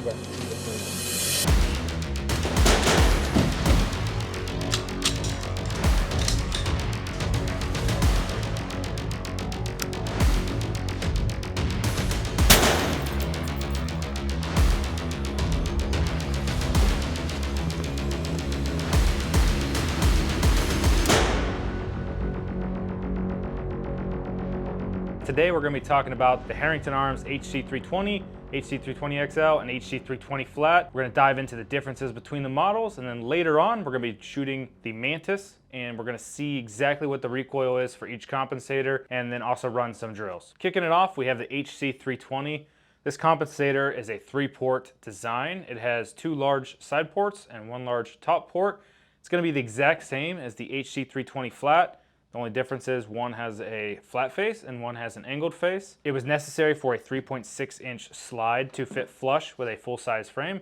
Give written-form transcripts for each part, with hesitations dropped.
directly the frame. Today we're going to be talking about the Herrington Arms HC320, HC320 XL, and HC320 Flat. We're going to dive into the differences between the models, and then later on we're going to be shooting the Mantis, and we're going to see exactly what the recoil is for each compensator, and then also run some drills. Kicking it off, we have the HC320. This compensator is a 3-port design. It has 2 large side ports and 1 large top port. It's going to be the exact same as the HC320 Flat. The only difference is one has a flat face and one has an angled face. It was necessary for a 3.6-inch slide to fit flush with a full-size frame.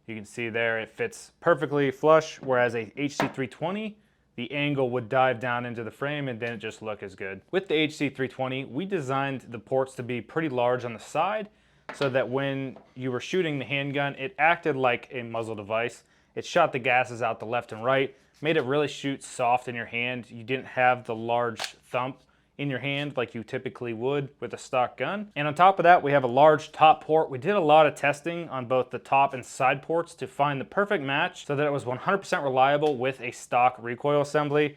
You can see there it fits perfectly flush, whereas a HC320, the angle would dive down into the frame and didn't just look as good. With the HC320, we designed the ports to be pretty large on the side so that when you were shooting the handgun, it acted like a muzzle device. It shot the gases out the left and right, made it really shoot soft in your hand. You didn't have the large thump in your hand like you typically would with a stock gun. And on top of that, we have a large top port. We did a lot of testing on both the top and side ports to find the perfect match so that it was 100% reliable with a stock recoil assembly,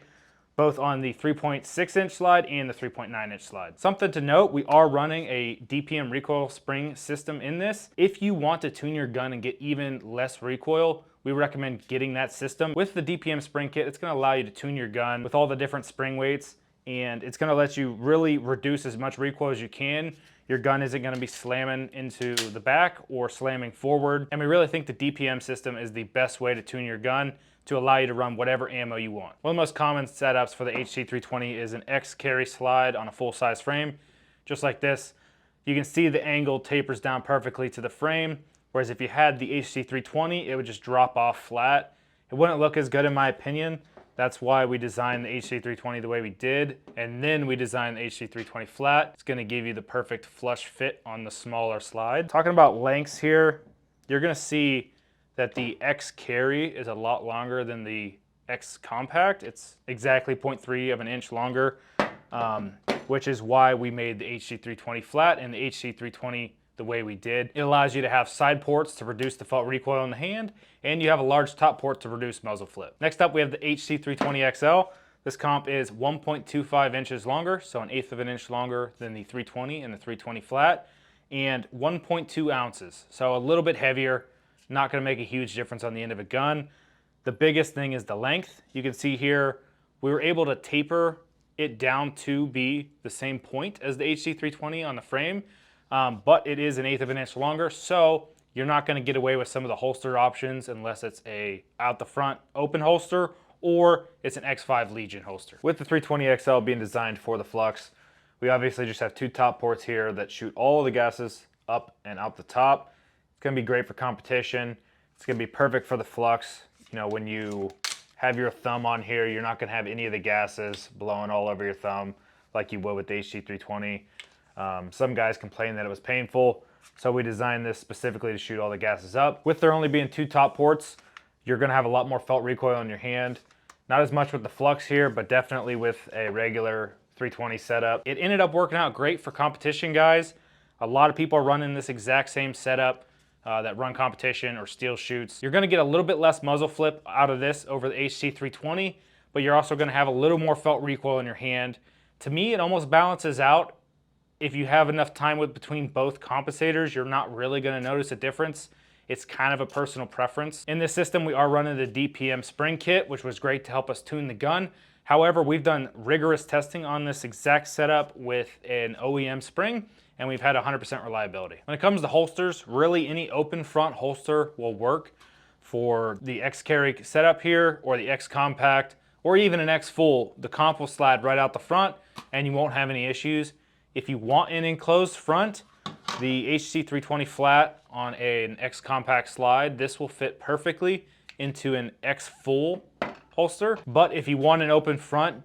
both on the 3.6-inch slide and the 3.9-inch slide. Something to note, we are running a DPM recoil spring system in this. If you want to tune your gun and get even less recoil, we recommend getting that system. With the DPM Spring Kit, it's gonna allow you to tune your gun with all the different spring weights, and it's gonna let you really reduce as much recoil as you can. Your gun isn't gonna be slamming into the back or slamming forward. And we really think the DPM system is the best way to tune your gun to allow you to run whatever ammo you want. One of the most common setups for the HC320 is an X carry slide on a full-size frame, just like this. You can see the angle tapers down perfectly to the frame, whereas if you had the HC320, it would just drop off flat. It wouldn't look as good in my opinion. That's why we designed the HC320 the way we did, and then we designed the HC320 Flat. It's gonna give you the perfect flush fit on the smaller slide. Talking about lengths here, you're gonna see that the X carry is a lot longer than the X compact. It's exactly 0.3 of an inch longer, which is why we made the HC320 Flat and the HC320 the way we did. It allows you to have side ports to reduce the felt recoil in the hand, and you have a large top port to reduce muzzle flip. Next up, we have the HC320 XL. This comp is 1.25 inches longer, so 1/8 of an inch longer than the 320 and the 320 Flat, and 1.2 ounces, so a little bit heavier. Not gonna make a huge difference on the end of a gun. The biggest thing is the length. You can see here, we were able to taper it down to be the same point as the HC320 on the frame, but it is 1/8 of an inch longer, so you're not gonna get away with some of the holster options unless it's a out the front open holster or it's an X5 Legion holster. With the 320 XL being designed for the Flux, we obviously just have 2 top ports here that shoot all the gases up and out the top. It's gonna be great for competition. It's gonna be perfect for the Flux. You know, when you have your thumb on here, you're not gonna have any of the gases blowing all over your thumb like you would with the HC320. Some guys complained that it was painful, so we designed this specifically to shoot all the gases up. With there only being 2 top ports, you're gonna have a lot more felt recoil in your hand. Not as much with the Flux here, but definitely with a regular 320 setup. It ended up working out great for competition guys. A lot of people are running this exact same setup that run competition or steel shoots. You're gonna get a little bit less muzzle flip out of this over the HC320, but you're also gonna have a little more felt recoil in your hand. To me, it almost balances out. If you have enough time between both compensators, you're not really gonna notice a difference. It's kind of a personal preference. In this system, we are running the DPM Spring Kit, which was great to help us tune the gun. However, we've done rigorous testing on this exact setup with an OEM Spring, and we've had 100% reliability. When it comes to holsters, really any open front holster will work for the X carry setup here, or the X compact, or even an X full. The comp will slide right out the front and you won't have any issues. If you want an enclosed front, the HC320 Flat on an X compact slide, this will fit perfectly into an X full holster. But if you want an open front,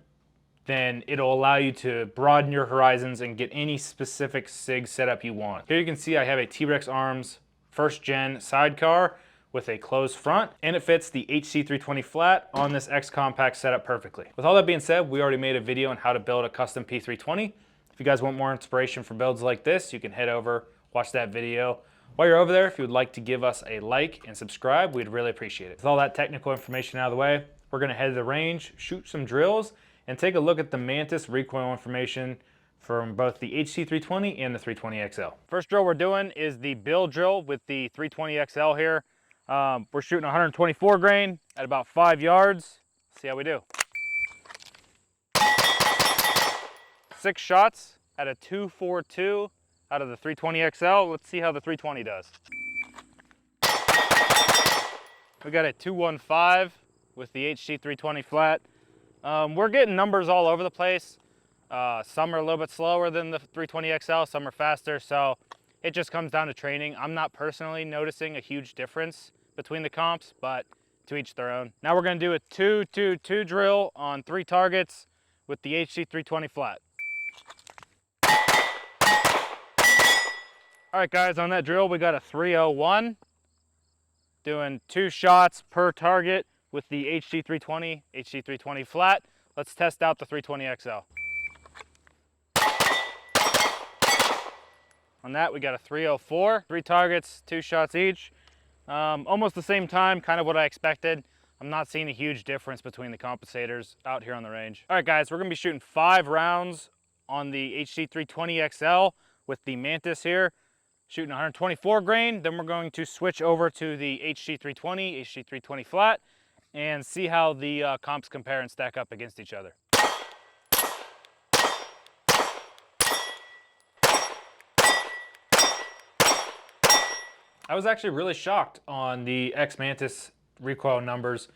then it'll allow you to broaden your horizons and get any specific SIG setup you want. Here you can see I have a T-Rex Arms first gen sidecar with a closed front, and it fits the HC320 Flat on this X Compact setup perfectly. With all that being said, we already made a video on how to build a custom P320. If you guys want more inspiration for builds like this, you can head over, watch that video. While you're over there, if you would like to give us a like and subscribe, we'd really appreciate it. With all that technical information out of the way, we're gonna head to the range, shoot some drills, and take a look at the Mantis recoil information from both the HC320 and the 320XL. First drill we're doing is the build drill with the 320XL here. We're shooting 124 grain at about 5 yards. See how we do. 6 shots at a 242 out of the 320XL. Let's see how the 320 does. We got a 215 with the HC320 Flat. We're getting numbers all over the place. Some are a little bit slower than the 320XL, some are faster, so it just comes down to training. I'm not personally noticing a huge difference between the comps, but to each their own. Now we're gonna do a 2-2-2 drill on 3 targets with the HC320 Flat. All right guys, on that drill we got a 301, doing 2 shots per target with the HC320 Flat. Let's test out the 320XL. On that we got a 304, 3 targets, 2 shots each. Almost the same time, kind of what I expected. I'm not seeing a huge difference between the compensators out here on the range. All right guys, we're gonna be shooting 5 rounds on the HC320XL with the Mantis here, shooting 124 grain. Then we're going to switch over to the HC320 Flat and see how the comps compare and stack up against each other. I was actually really shocked on the X-Mantis recoil numbers.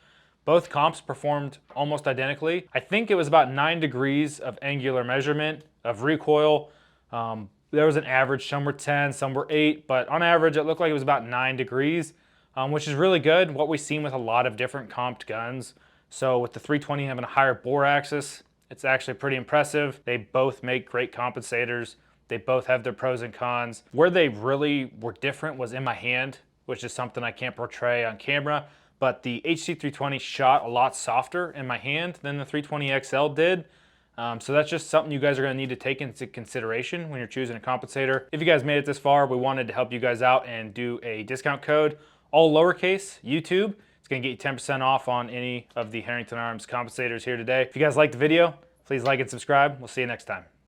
Both comps performed almost identically. I think it was about 9 degrees of angular measurement of recoil. There was an average, some were 10, some were 8, but on average it looked like it was about 9 degrees, which is really good. What we've seen with a lot of different comped guns. So with the 320 having a higher bore axis, it's actually pretty impressive. They both make great compensators. They both have their pros and cons. Where they really were different was in my hand, which is something I can't portray on camera, but the HC320 shot a lot softer in my hand than the 320XL did. So that's just something you guys are gonna need to take into consideration when you're choosing a compensator. If you guys made it this far, we wanted to help you guys out and do a discount code, all lowercase, YouTube. It's gonna get you 10% off on any of the Herrington Arms compensators here today. If you guys liked the video, please like and subscribe. We'll see you next time.